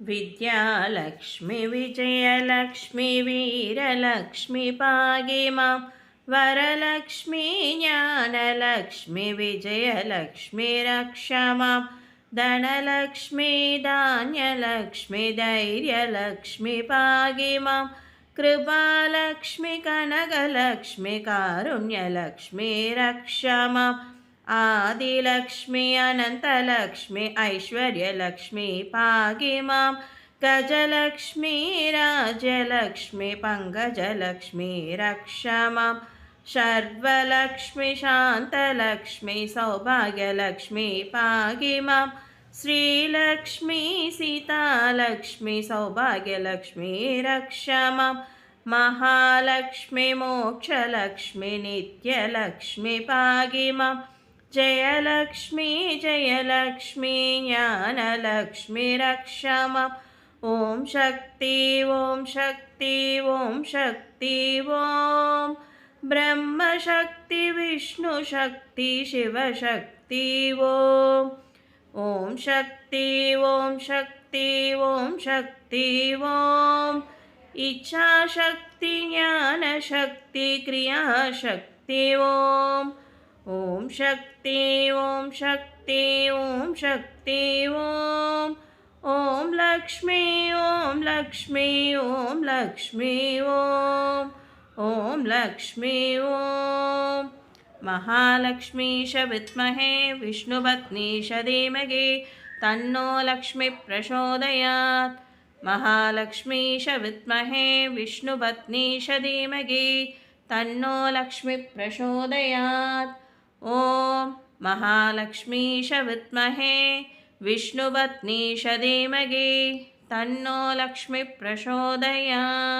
विद्यालक्ष्मी विजयलक्ष्मी वीरलक्ष्मी पाहि मां वरलक्ष्मी ज्ञानलक्ष्मी विजयलक्ष्मी रक्ष मां धनलक्ष्मी धान्यलक्ष्मी धैर्यलक्ष्मी पाहि मां कृपालक्ष्मी कनकलक्ष्मी कारुण्यलक्ष्मी रक्ष माम् आदिलक्ष्मी अनन्तलक्ष्मी ऐश्वर्यलक्ष्मी पाहि मां गजलक्ष्मी राजलक्ष्मी पङ्कजलक्ष्मी रक्ष मां सर्वलक्ष्मी शान्तलक्ष्मी सौभाग्यलक्ष्मी पाहि मां श्रीलक्ष्मी सीतालक्ष्मी सौभाग्यलक्ष्मी रक्ष मां महालक्ष्मी मोक्षलक्ष्मी नित्यलक्ष्मी पाहि मां जयलक्ष्मी जयलक्ष्मी ज्ञानलक्ष्मी रक्ष मां ॐ शक्ति ॐ शक्ति ॐ शक्ति ॐ ब्रह्मशक्ति विष्णुशक्ति शिवशक्ति ॐ शक्ति ॐ शक्ति ॐ शक्ति ॐ इच्छाशक्ति ज्ञानशक्ति क्रियाशक्ति ॐ शक्ति ॐ शक्ति ॐ शक्ति ॐ लक्ष्मी ॐ लक्ष्मी ॐ लक्ष्मी ॐ लक्ष्मी ॐ महालक्ष्मीश विद्महे विष्णुपत्नीश धीमहि तन्नो लक्ष्मी प्रचोदयात् महालक्ष्मीश विद्महे विष्णुपत्नीश धीमहि तन्नो लक्ष्मी प्रचोदयात् ॐ महालक्ष्मीश विद्महे विष्णुपत्नीश धीमहि तन्नो लक्ष्मी प्रचोदयात्।